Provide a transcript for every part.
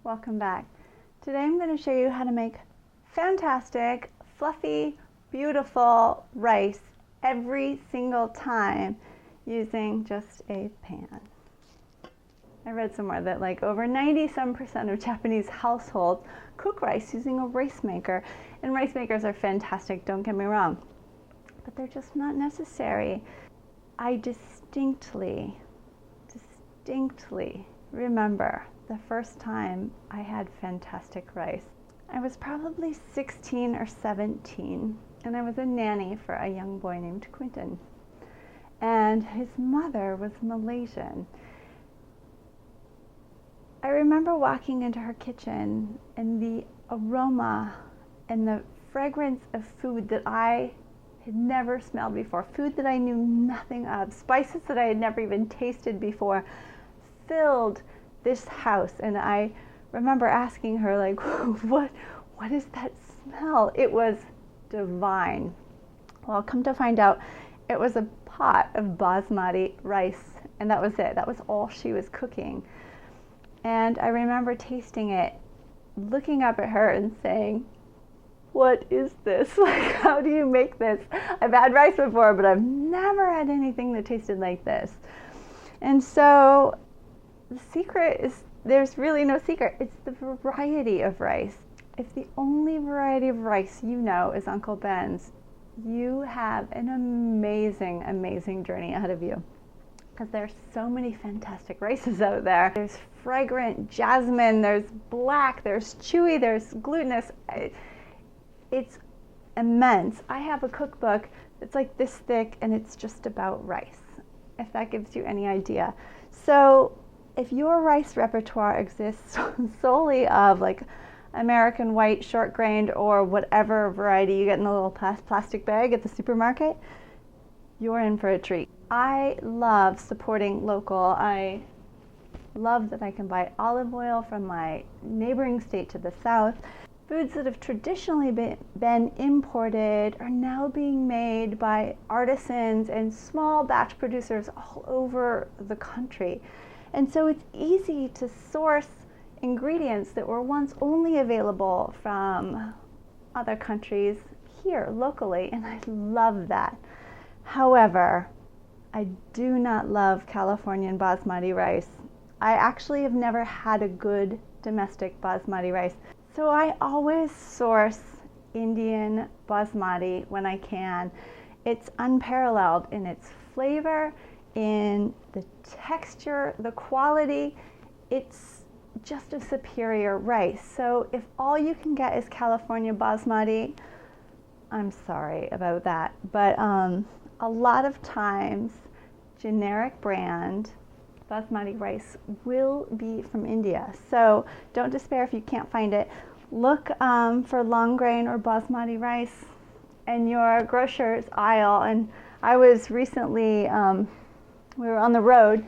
Welcome back. Today I'm going to show you how to make fantastic, fluffy, beautiful rice every single time using just a pan. I read somewhere that like over 90% of Japanese households cook rice using a rice maker, and rice makers are fantastic, don't get me wrong, but they're just not necessary. I distinctly remember the first time I had fantastic rice. I was probably 16 or 17, and I was a nanny for a young boy named Quentin. And his mother was Malaysian. I remember walking into her kitchen, and the aroma and the fragrance of food that I had never smelled before, food that I knew nothing of, spices that I had never even tasted before, filled this house. And I remember asking her, like, what is that smell? It was divine. Well, come to find out, it was a pot of basmati rice, and that was it. That was all she was cooking. And I remember tasting it, looking up at her and saying, what is this? Like, how do you make this? I've had rice before, but I've never had anything that tasted like this. And so the secret is, there's really no secret. It's the variety of rice. If the only variety of rice you know is Uncle Ben's, you have an amazing, amazing journey ahead of you. Because there's so many fantastic rices out there. There's fragrant jasmine, there's black, there's chewy, there's glutinous. It's immense. I have a cookbook that's like this thick, and it's just about rice, if that gives you any idea. So if your rice repertoire exists solely of like American white, short grained, or whatever variety you get in a little plastic bag at the supermarket, you're in for a treat. I love supporting local. I love that I can buy olive oil from my neighboring state to the south. Foods that have traditionally been imported are now being made by artisans and small batch producers all over the country. And so it's easy to source ingredients that were once only available from other countries here locally, and I love that. However, I do not love Californian basmati rice. I actually have never had a good domestic basmati rice. So I always source Indian basmati when I can. It's unparalleled in its flavor, in the texture, the quality. It's just a superior rice. So if all you can get is California basmati, I'm sorry about that. But a lot of times, generic brand basmati rice will be from India. So don't despair if you can't find it. Look for long grain or basmati rice in your grocer's aisle. And I was recently, we were on the road,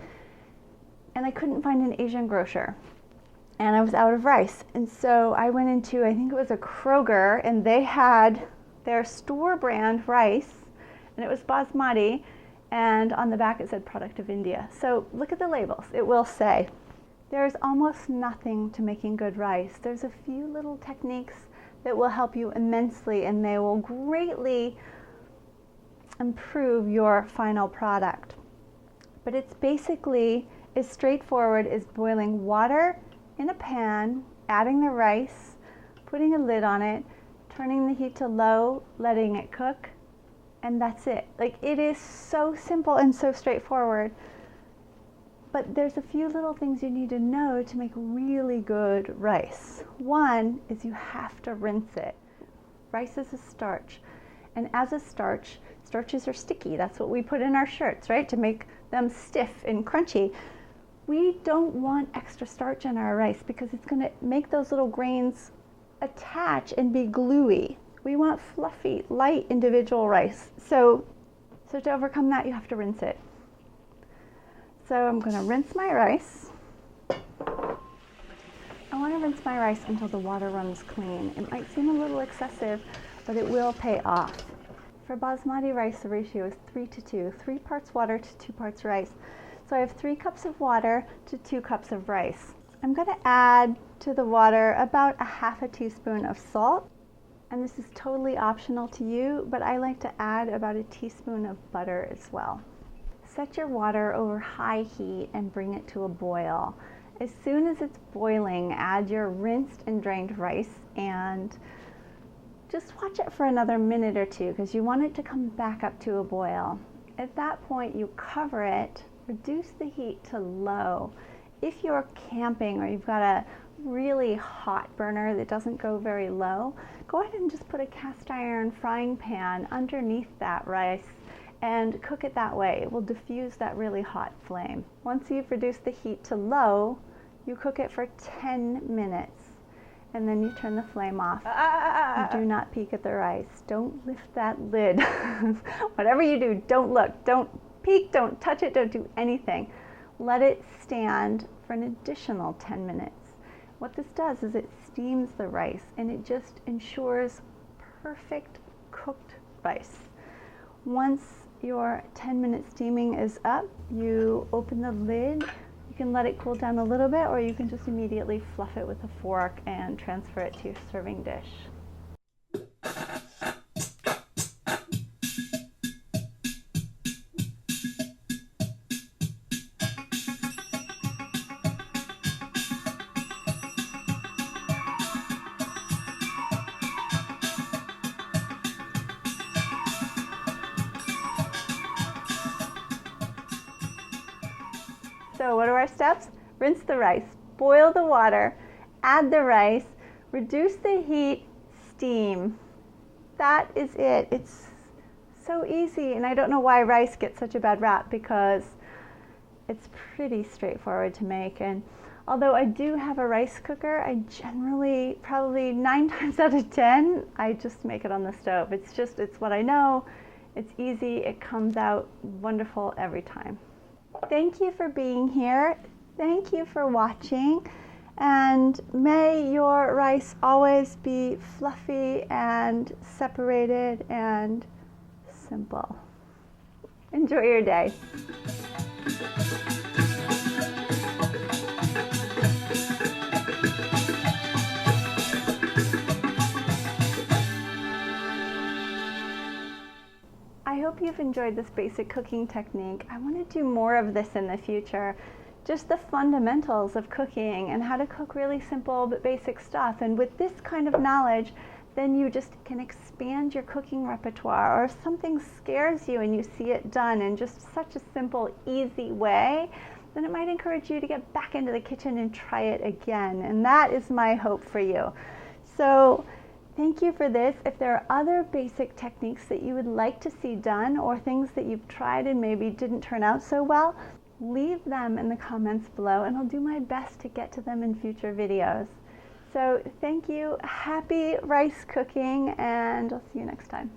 and I couldn't find an Asian grocer, and I was out of rice. And so I went into, I think it was a Kroger, and they had their store brand rice, and it was basmati, and on the back it said product of India. So look at the labels. It will say. There's almost nothing to making good rice. There's a few little techniques that will help you immensely, and they will greatly improve your final product. But it's basically as straightforward as boiling water in a pan, adding the rice, putting a lid on it, turning the heat to low, letting it cook, and that's it. Like, it is so simple and so straightforward. But there's a few little things you need to know to make really good rice. One is you have to rinse it. Rice is a starch. And as a starch, starches are sticky. That's what we put in our shirts, right? To make them stiff and crunchy. We don't want extra starch in our rice because it's going to make those little grains attach and be gluey. We want fluffy, light, individual rice. So to overcome that, you have to rinse it. So I'm going to rinse my rice. I want to rinse my rice until the water runs clean. It might seem a little excessive, but it will pay off. For basmati rice, the ratio is 3 to 2, 3 parts water to 2 parts rice. So I have 3 cups of water to 2 cups of rice. I'm going to add to the water about a half a teaspoon of salt. And this is totally optional to you, but I like to add about a teaspoon of butter as well. Set your water over high heat and bring it to a boil. As soon as it's boiling, add your rinsed and drained rice and just watch it for another minute or two because you want it to come back up to a boil. At that point, you cover it, reduce the heat to low. If you're camping or you've got a really hot burner that doesn't go very low, go ahead and just put a cast iron frying pan underneath that rice and cook it that way. It will diffuse that really hot flame. Once you've reduced the heat to low, you cook it for 10 minutes and then you turn the flame off. Do not peek at the rice. Don't lift that lid. Whatever you do, don't look, don't peek, don't touch it, don't do anything. Let it stand for an additional 10 minutes. What this does is it steams the rice and it just ensures perfect cooked rice. Once your 10-minute steaming is up, you open the lid. You can let it cool down a little bit, or you can just immediately fluff it with a fork and transfer it to your serving dish. So what are our steps? Rinse the rice, boil the water, add the rice, reduce the heat, steam. That is it. It's so easy, and I don't know why rice gets such a bad rap because it's pretty straightforward to make. And although I do have a rice cooker, I generally, probably 9 times out of 10, I just make it on the stove. It's what I know. It's easy. It comes out wonderful every time. Thank you for being here. Thank you for watching. And may your rice always be fluffy and separated and simple. Enjoy your day. I hope you've enjoyed this basic cooking technique. I want to do more of this in the future. Just the fundamentals of cooking and how to cook really simple but basic stuff. And with this kind of knowledge, then you just can expand your cooking repertoire. Or if something scares you and you see it done in just such a simple, easy way, then it might encourage you to get back into the kitchen and try it again. And that is my hope for you. So thank you for this. If there are other basic techniques that you would like to see done or things that you've tried and maybe didn't turn out so well, leave them in the comments below and I'll do my best to get to them in future videos. So thank you, happy rice cooking, and I'll see you next time.